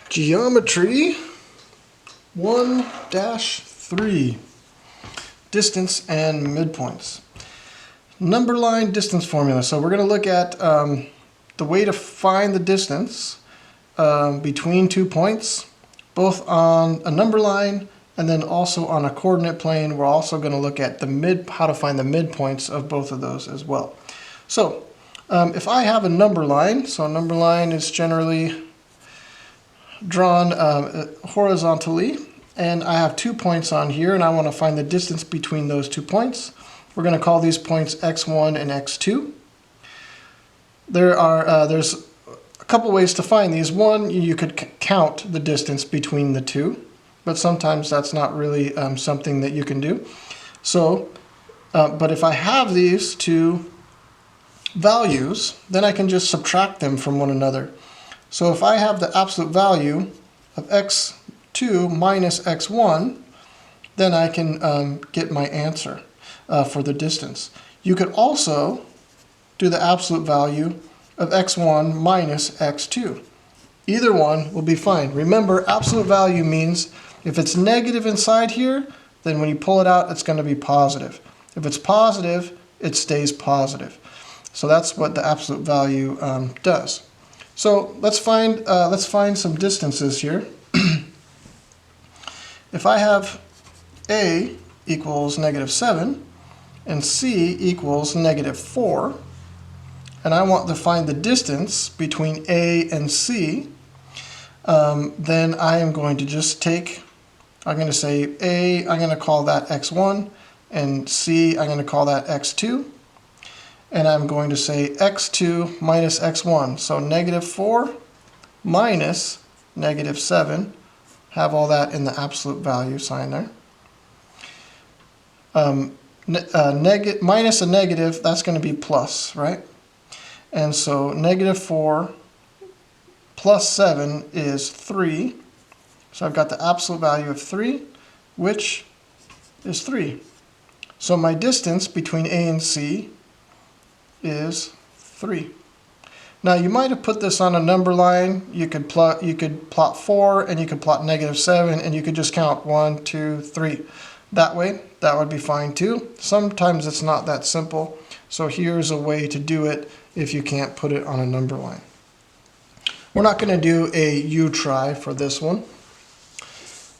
Geometry 1-3, distance and midpoints. Number line distance formula. So we're going to look at the way to find the distance between 2 points, both on a number line and then also on a coordinate plane. We're also going to look at how to find the midpoints of both of those as well. So if I have a number line, so a number line is generally drawn horizontally, and I have 2 points on here, and I want to find the distance between those 2 points. We're going to call these points x1 and x2. There's a couple ways to find these. One, you could count the distance between the two, but sometimes that's not really something that you can do. So, but if I have these two values, then I can just subtract them from one another. So if I have the absolute value of x2 minus x1, then I can get my answer for the distance. You could also do the absolute value of x1 minus x2. Either one will be fine. Remember, absolute value means if it's negative inside here, then when you pull it out, it's going to be positive. If it's positive, it stays positive. So that's what the absolute value does. So let's find some distances here. If I have A equals -7 and C equals -4, and I want to find the distance between A and C, then I am going to just I'm going to say A, I'm going to call that x1, and C, I'm going to call that x2. And I'm going to say x2 minus x1. So -4 minus -7. Have all that in the absolute value sign there. Minus a negative, that's going to be plus, right? And so -4 plus 7 is 3. So I've got the absolute value of 3, which is 3. So my distance between A and C is 3. Now you might have put this on a number line. You could plot 4 and you could plot -7 and you could just count 1, 2, 3. That way, that would be fine too. Sometimes it's not that simple. So here's a way to do it if you can't put it on a number line. We're not going to do a U-try for this one.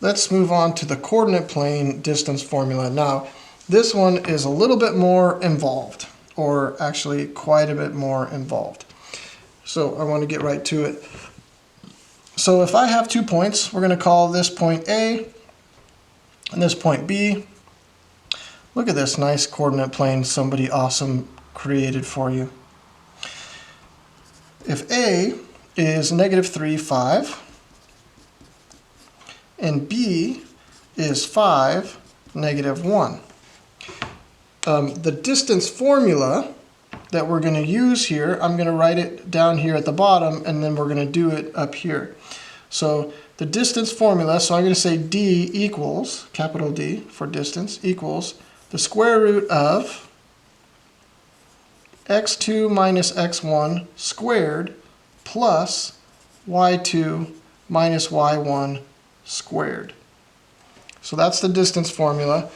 Let's move on to the coordinate plane distance formula. Now, this one is a little bit more involved, or actually quite a bit more involved. So I want to get right to it. So if I have 2 points, we're going to call this point A and this point B. Look at this nice coordinate plane somebody awesome created for you. If A is -3, 5, and B is 5, -1. The distance formula that we're going to use here, I'm going to write it down here at the bottom, and then we're going to do it up here. So the distance formula, so I'm going to say D equals, capital D for distance, equals the square root of x2 minus x1 squared plus y2 minus y1 squared. So that's the distance formula.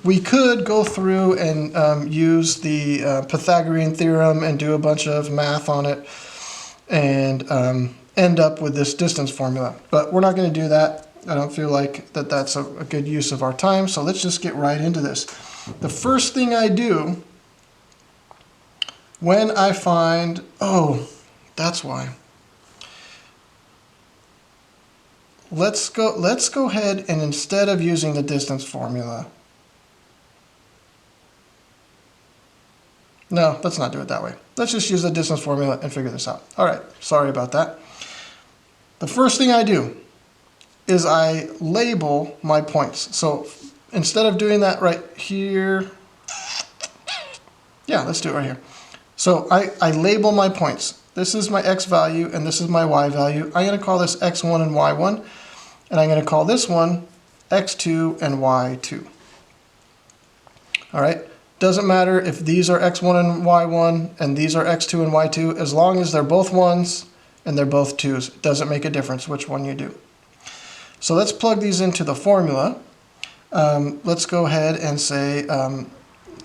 We could go through and use the Pythagorean theorem and do a bunch of math on it and end up with this distance formula. But we're not going to do that. I don't feel like that's a good use of our time. So let's just get right into this. The first thing I do when I find, oh, that's why. Let's go ahead and instead of using the distance formula, no, let's not do it that way. Let's just use the distance formula and figure this out. All right, sorry about that. The first thing I do is I label my points. So instead of doing that right here, yeah, let's do it right here. So I label my points. This is my x value and this is my y value. I'm going to call this x1 and y1. And I'm going to call this one x2 and y2. All right. Doesn't matter if these are x1 and y1 and these are x2 and y2. As long as they're both ones, and they're both 2's. It doesn't make a difference which one you do. So let's plug these into the formula. Let's go ahead and say,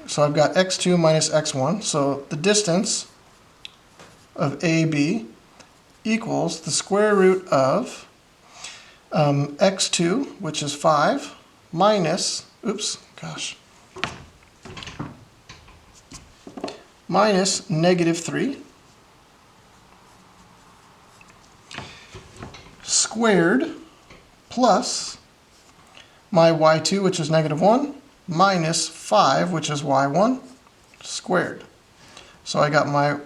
so I've got x2 minus x1, so the distance of AB equals the square root of x2, which is 5, minus, minus negative 3, squared, plus my y2, which is negative 1, minus 5, which is y1, squared. So I got my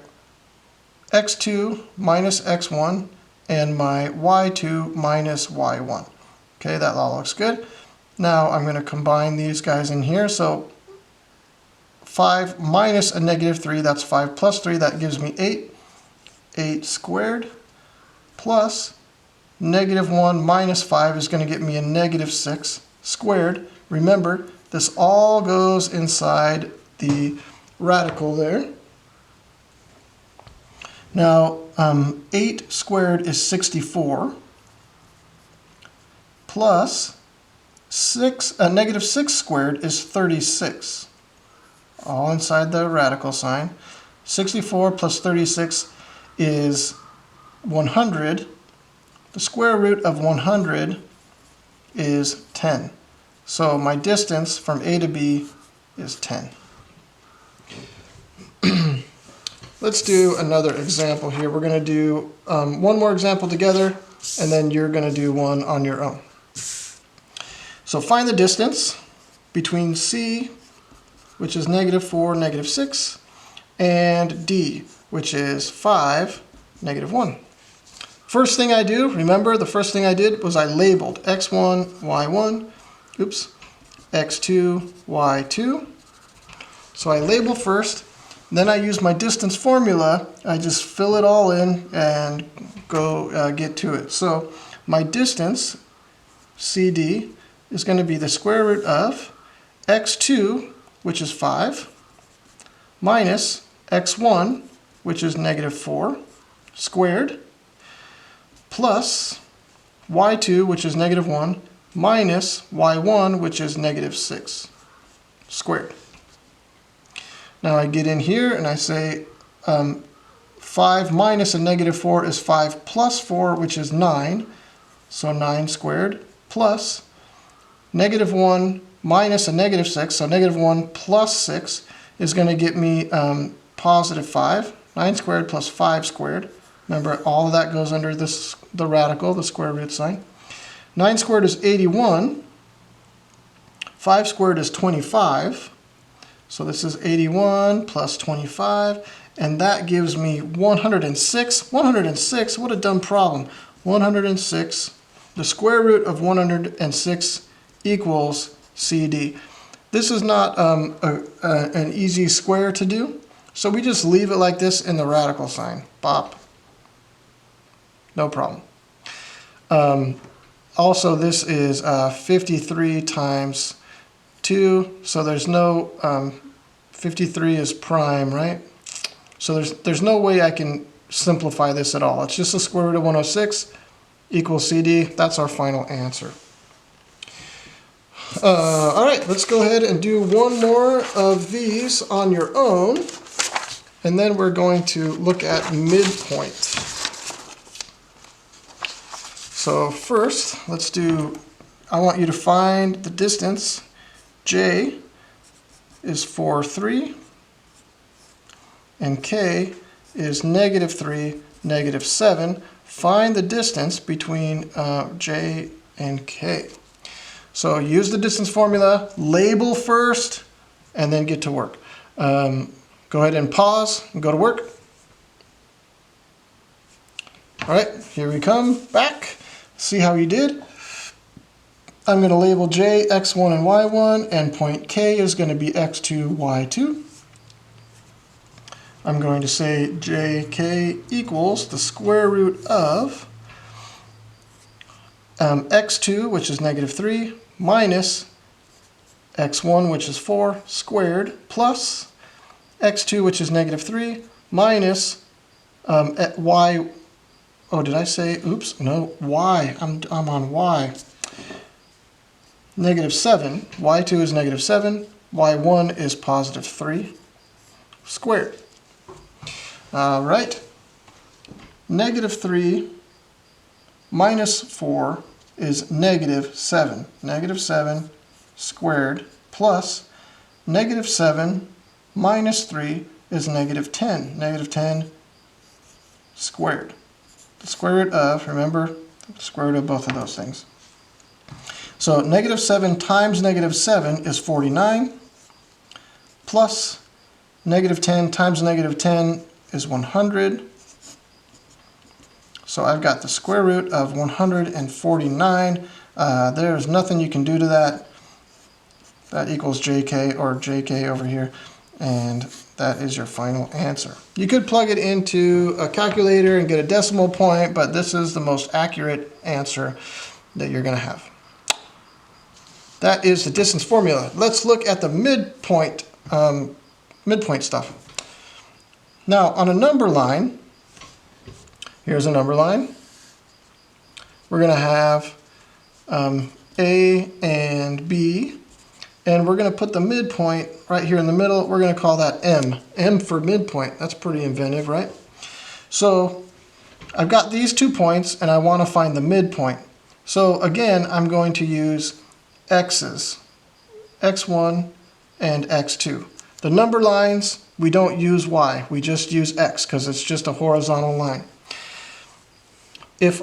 x2 minus x1 and my y2 minus y1. Okay, that all looks good. Now I'm going to combine these guys in here. So 5 minus a negative 3, that's 5 plus 3, that gives me 8. 8 squared plus negative 1 minus 5 is going to get me a negative 6 squared. Remember, this all goes inside the radical there. Now, 8 squared is 64, plus negative 6 squared is 36, all inside the radical sign. 64 plus 36 is 100. The square root of 100 is 10. So my distance from A to B is 10. Let's do another example here. We're going to do one more example together, and then you're going to do one on your own. So find the distance between C, which is negative 4, negative 6, and D, which is 5, negative 1. First thing I do, remember the first thing I did was I labeled x1, y1, x2, y2. So I label first. Then I use my distance formula. I just fill it all in and go get to it. So my distance, CD, is going to be the square root of x2, which is 5, minus x1, which is negative 4, squared, plus y2, which is negative 1, minus y1, which is negative 6, squared. Now I get in here and I say 5 minus a negative 4 is 5 plus 4, which is 9. So 9 squared, plus negative 1 minus a negative 6. So negative 1 plus 6 is going to get me positive 5. 9 squared plus 5 squared. Remember, all of that goes under the radical, the square root sign. 9 squared is 81. 5 squared is 25. So this is 81 plus 25, and that gives me 106. 106, what a dumb problem. 106, the square root of 106 equals CD. This is not an easy square to do, so we just leave it like this in the radical sign. Bop. No problem. Also, this is 53 times 2, so there's no 53 is prime, right? So there's no way I can simplify this at all. It's just the square root of 106 equals CD. That's our final answer. All right, let's go ahead and do one more of these on your own, and then we're going to look at midpoint. So first, I want you to find the distance. J is 4, 3, and K is negative 3, negative 7. Find the distance between J and K. So use the distance formula, label first, and then get to work. Go ahead and pause and go to work. All right, here we come back. See how you did. I'm going to label J, x1 and y1, and point K is going to be x2, y2. I'm going to say JK equals the square root of x2, which is negative 3, minus x1, which is 4, squared, plus x2, which is negative 3, minus oh, did I say, oops, no, y. I'm on y. Negative 7, y2 is negative 7, y1 is positive 3 squared. All right, negative 3 minus 4 is negative 7. Negative 7 squared plus negative 7 minus 3 is negative 10. Negative 10 squared. The square root of, remember, the square root of both of those things. So negative 7 times negative 7 is 49, plus negative 10 times negative 10 is 100. So I've got the square root of 149. There's nothing you can do to that. That equals JK, or JK over here, and that is your final answer. You could plug it into a calculator and get a decimal point, but this is the most accurate answer that you're going to have. That is the distance formula. Let's look at the midpoint, midpoint stuff. Now, on a number line, here's a number line. We're going to have A and B, and we're going to put the midpoint right here in the middle. We're going to call that M. M for midpoint. That's pretty inventive, right? So I've got these 2 points, and I want to find the midpoint. So again, I'm going to use x's, x1 and x2. The number lines, we don't use y, we just use x because it's just a horizontal line. If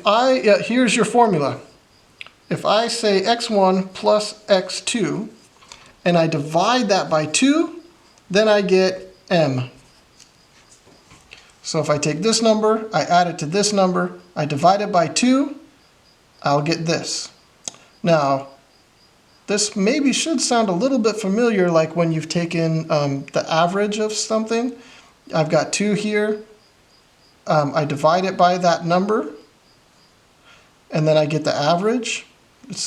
here's your formula. If I say x1 plus x2 and I divide that by 2, then I get m. So if I take this number, I add it to this number, I divide it by 2, I'll get this. Now, this maybe should sound a little bit familiar, like when you've taken the average of something. I've got 2 here. I divide it by that number, and then I get the average. It's,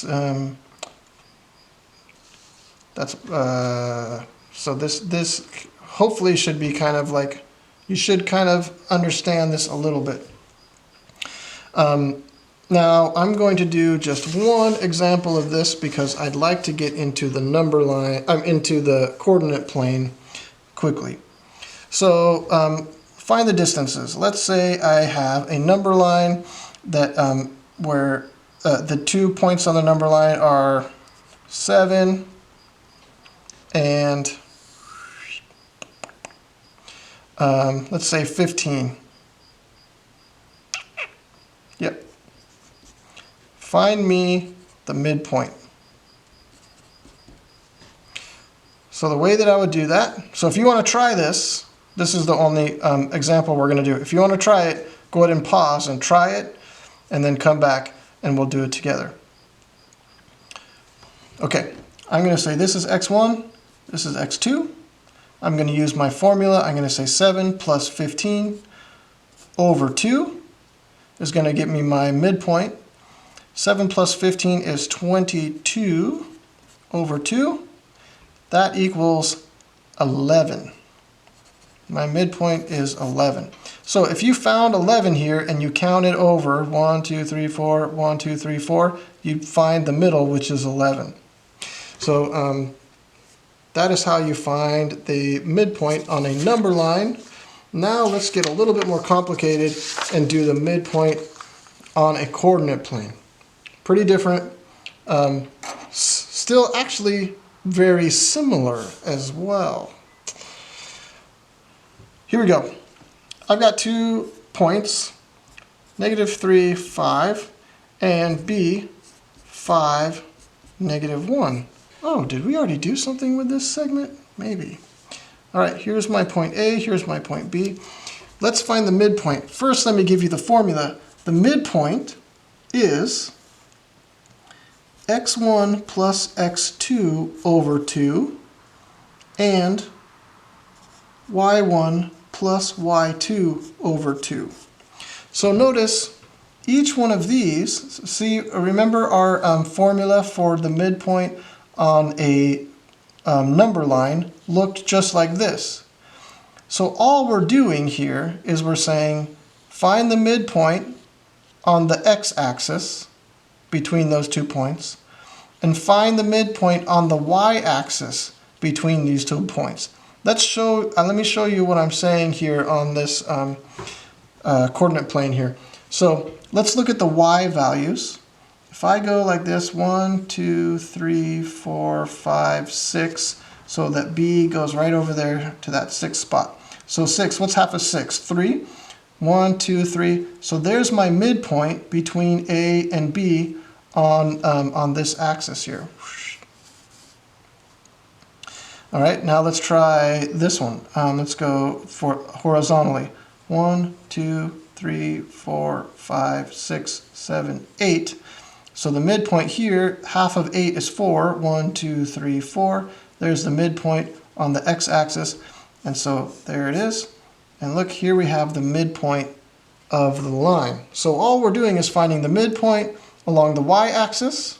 so this hopefully should be kind of like, you should kind of understand this a little bit. Now I'm going to do just one example of this because I'd like to get into the number line, into the coordinate plane quickly. So find the distances. Let's say I have a number line that where the 2 points on the number line are 7 and let's say 15. Yep. Find me the midpoint. So the way that I would do that, so if you want to try this, this is the only example we're going to do. If you want to try it, go ahead and pause and try it, and then come back and we'll do it together. Okay, I'm going to say this is x1, this is x2. I'm going to use my formula. I'm going to say 7 plus 15 over 2 is going to get me my midpoint. 7 plus 15 is 22 over 2. That equals 11. My midpoint is 11. So if you found 11 here and you count it over 1, 2, 3, 4, 1, 2, 3, 4, you'd find the middle, which is 11. So that is how you find the midpoint on a number line. Now let's get a little bit more complicated and do the midpoint on a coordinate plane. Pretty different. Still actually very similar as well. Here we go. I've got 2 points, -3, 5, and B, 5, -1. Oh, did we already do something with this segment? Maybe. All right, here's my point A, here's my point B. Let's find the midpoint. First, let me give you the formula. The midpoint is x1 plus x2 over 2 and y1 plus y2 over 2. So notice each one of these, see, remember our formula for the midpoint on a number line looked just like this. So all we're doing here is we're saying find the midpoint on the x-axis between those 2 points, and find the midpoint on the y-axis between these 2 points. Let me show you what I'm saying here on this coordinate plane here. So let's look at the y values. If I go like this, 1, 2, 3, 4, 5, 6, so that B goes right over there to that 6th spot. So 6, what's half of 6? 3. 1, 2, 3. So there's my midpoint between A and B on this axis here. All right, now let's try this one. Let's go for horizontally. 1, 2, 3, 4, 5, 6, 7, 8. So the midpoint here, half of 8 is 4. 1, 2, 3, 4. There's the midpoint on the x-axis. And so there it is. And look, here we have the midpoint of the line. So all we're doing is finding the midpoint along the y-axis,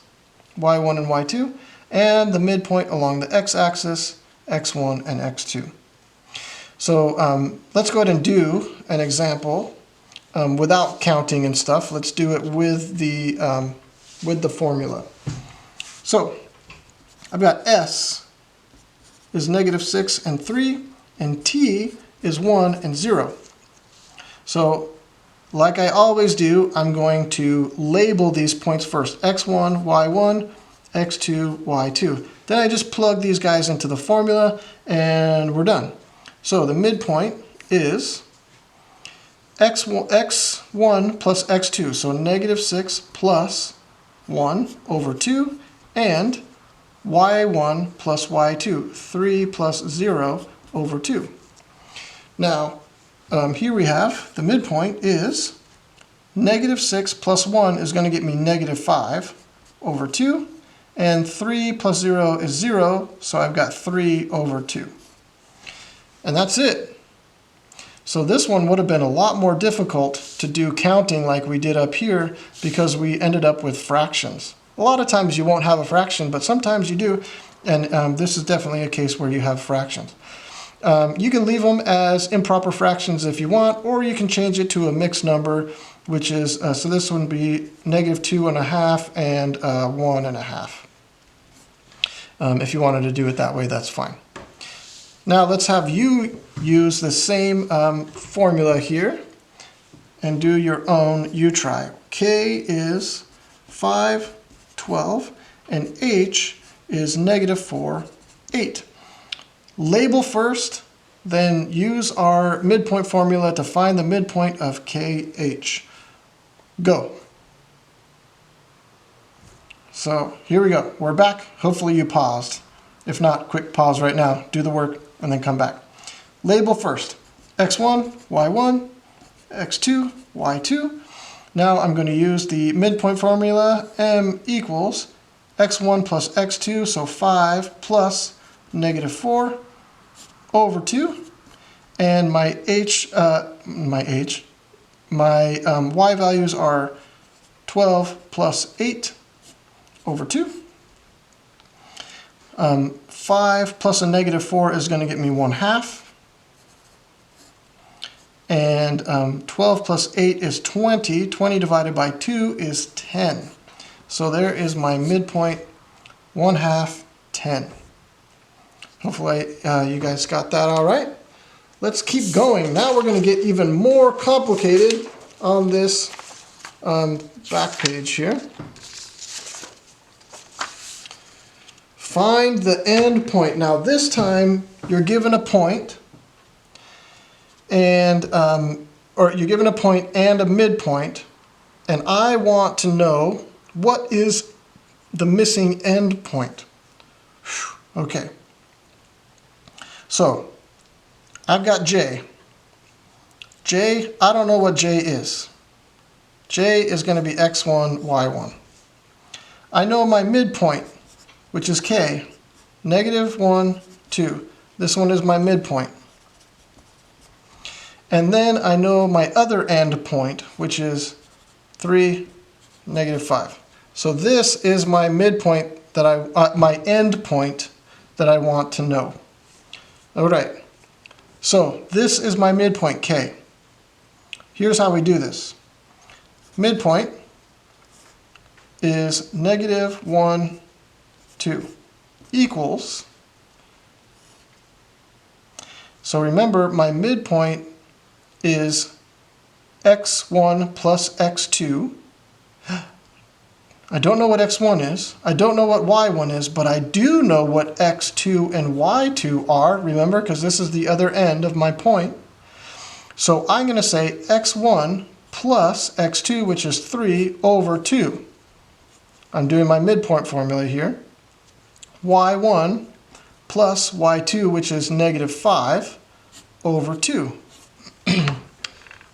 y1 and y2, and the midpoint along the x-axis, x1 and x2. So let's go ahead and do an example without counting and stuff. Let's do it with the formula. So I've got S is -6 and 3, and T is 1 and 0. So like I always do, I'm going to label these points first. x1, y1, x2, y2. Then I just plug these guys into the formula and we're done. So the midpoint is x1 plus x2, so -6 plus 1 over 2, and y1 plus y2, 3 plus 0 over 2. Now, here we have the midpoint is -6 plus 1 is going to get me -5 over 2, and 3 plus 0 is 0, so I've got 3 over 2. And that's it. So this one would have been a lot more difficult to do counting like we did up here because we ended up with fractions. A lot of times you won't have a fraction, but sometimes you do, and this is definitely a case where you have fractions. You can leave them as improper fractions if you want, or you can change it to a mixed number, which is, so this would be -2.5 and 1.5. If you wanted to do it that way, that's fine. Now let's have you use the same formula here and do your own U-try. K is 5, 12, and H is -4, 8. Label first, then use our midpoint formula to find the midpoint of KH. Go. So here we go. We're back. Hopefully you paused. If not, quick pause right now. Do the work and then come back. Label first. x1, y1, x2, y2. Now I'm going to use the midpoint formula. M equals x1 plus x2, so 5 plus -4 over 2. And my y values are 12 plus 8 over 2. 5 plus a -4 is going to get me 1/2. And 12 plus 8 is 20. 20 divided by 2 is 10. So there is my midpoint, 1/2, 10. Hopefully you guys got that all right. Let's keep going. Now we're going to get even more complicated on this back page here. Find the end point. Now this time you're given a point and or you're given a point and a midpoint, and I want to know what is the missing end point. Okay. So I've got J. J, I don't know what J is. J is going to be x1, y1. I know my midpoint, which is K, -1, 2. This one is my midpoint. And then I know my other end point, which is 3, -5. So this is my midpoint that my end point that I want to know. All right. So this is my midpoint, K. Here's how we do this. midpoint is negative 1, 2 equals, so remember my midpoint is x1 plus x2. I don't know what x1 is, I don't know what y1 is, but I do know what x2 and y2 are, remember, because this is the other end of my point. So I'm going to say x1 plus x2, which is 3 over 2. I'm doing my midpoint formula here. y1 plus y2, which is negative 5 over 2.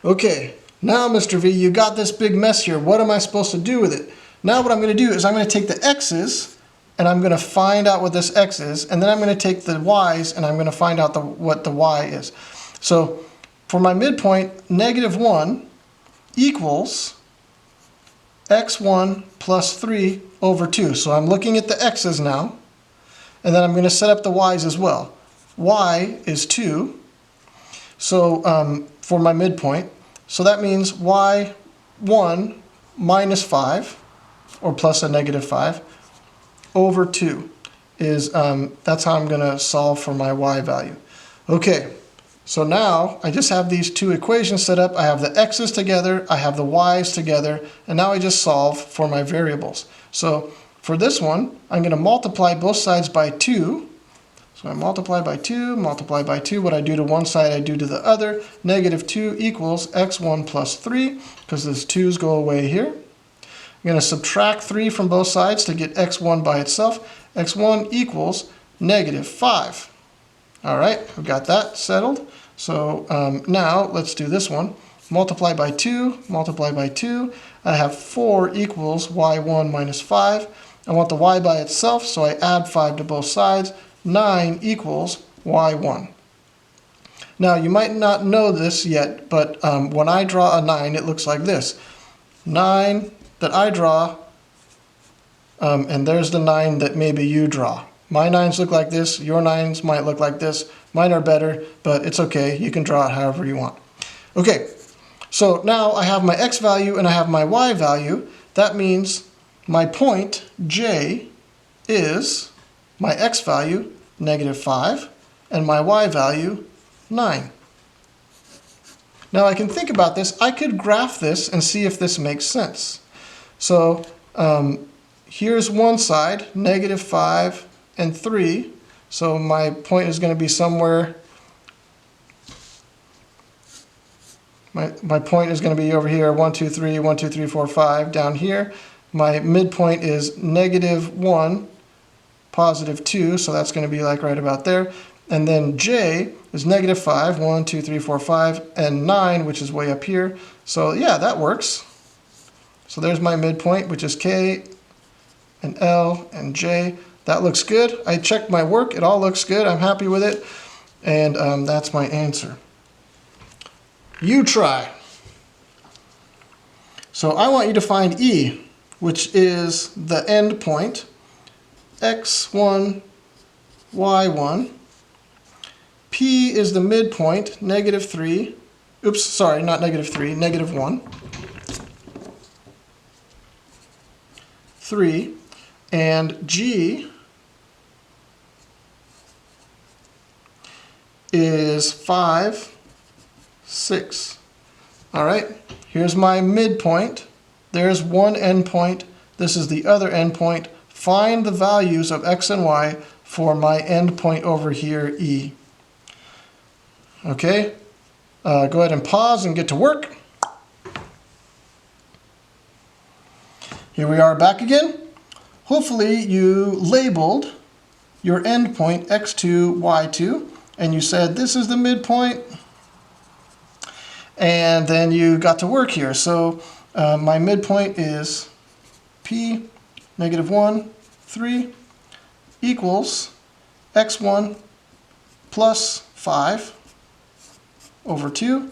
Okay, now Mr. V, you got this big mess here. What am I supposed to do with it? Now what I'm going to do is I'm going to take the x's and I'm going to find out what this x is, and then I'm going to take the y's and I'm going to find out what the y is. So for my midpoint, negative 1 equals x1 plus 3 over 2. So I'm looking at the x's now, and then I'm going to set up the y's as well. Y is 2, so for my midpoint. So that means y1 minus 5, or plus a negative 5, over 2 is, that's how I'm going to solve for my y value. Okay. So now I just have these two equations set up. I have the x's together, I have the y's together, and now I just solve for my variables. So for this one, I'm going to multiply both sides by 2. So I multiply by 2, what I do to one side I do to the other. Negative 2 equals x1 plus 3, because those 2's go away here. I'm going to subtract 3 from both sides to get x1 by itself. x1 equals negative 5. All right, we've got that settled. So now let's do this one. Multiply by 2, multiply by 2. I have 4 equals y1 minus 5. I want the y by itself, so I add 5 to both sides. 9 equals y1. Now you might not know this yet, but when I draw a 9, it looks like this. 9 that I draw, and there's the 9 that maybe you draw. My 9s look like this, your 9s might look like this. Mine are better, but it's okay. You can draw it however you want. Okay, so now I have my x value and I have my y value. That means my point, J, is my x value, negative 5, and my y value, 9. Now I can think about this. I could graph this and see if this makes sense. So here's one side, negative 5 and 3. So my point is going to be somewhere, my point is going to be over here, 1, 2, 3, 1, 2, 3, 4, 5, down here. My midpoint is negative 1, positive 2, so that's going to be like right about there. And then J is negative 5, 1, 2, 3, 4, 5, and 9, which is way up here. So yeah, that works. So there's my midpoint, which is K and L and J. That looks good. I checked my work. It all looks good. I'm happy with it. And that's my answer. You try. So I want you to find E, which is the end point, x1, y1. P is the midpoint, negative 3. Oops, sorry, not negative 3, negative 1. 3. And G is 5, 6. All right, here's my midpoint. There's one endpoint. This is the other endpoint. Find the values of x and y for my endpoint over here, E. Okay, go ahead and pause and get to work. Here we are back again. Hopefully you labeled your endpoint x2, y2, and you said this is the midpoint, and then you got to work here. So my midpoint is P, negative 1, 3, equals x1 plus 5 over 2,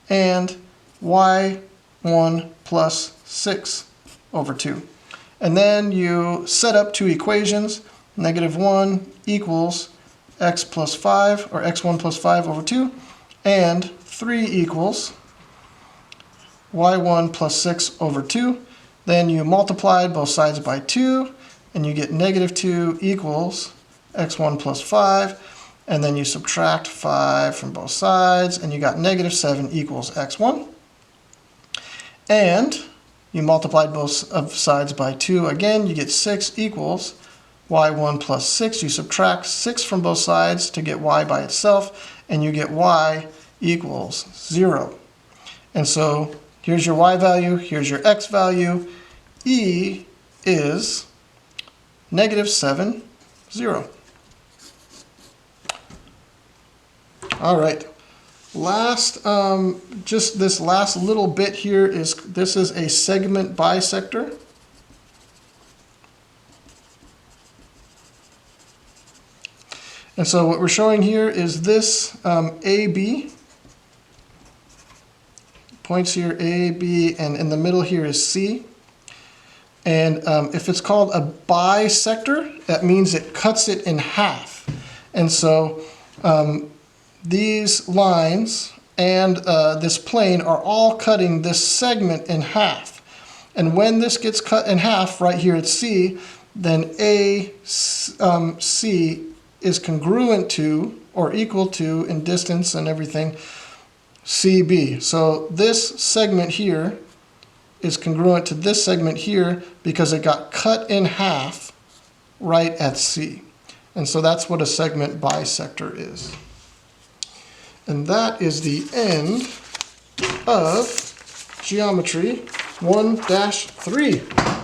and y1 plus 6 over 2. And then you set up two equations. Negative 1 equals x plus 5, or x1 plus 5 over 2, and 3 equals y1 plus 6 over 2. Then you multiply both sides by 2, and you get negative 2 equals x1 plus 5. And then you subtract 5 from both sides, and you got negative 7 equals x1. And you multiplied both of sides by 2 again, you get 6 equals y1 plus 6. You subtract 6 from both sides to get y by itself, and you get y equals 0. And so here's your y value, here's your x value. E is negative 7, 0. All right. Last, just this last little bit here is, this is a segment bisector. And so what we're showing here is this AB, points here A, B, and in the middle here is C. And if it's called a bisector, that means it cuts it in half. And so these lines and this plane are all cutting this segment in half. And when this gets cut in half, right here at C, then AC is congruent to or equal to, in distance and everything, CB. So this segment here is congruent to this segment here because it got cut in half right at C. And so that's what a segment bisector is. And that is the end of Geometry 1-3.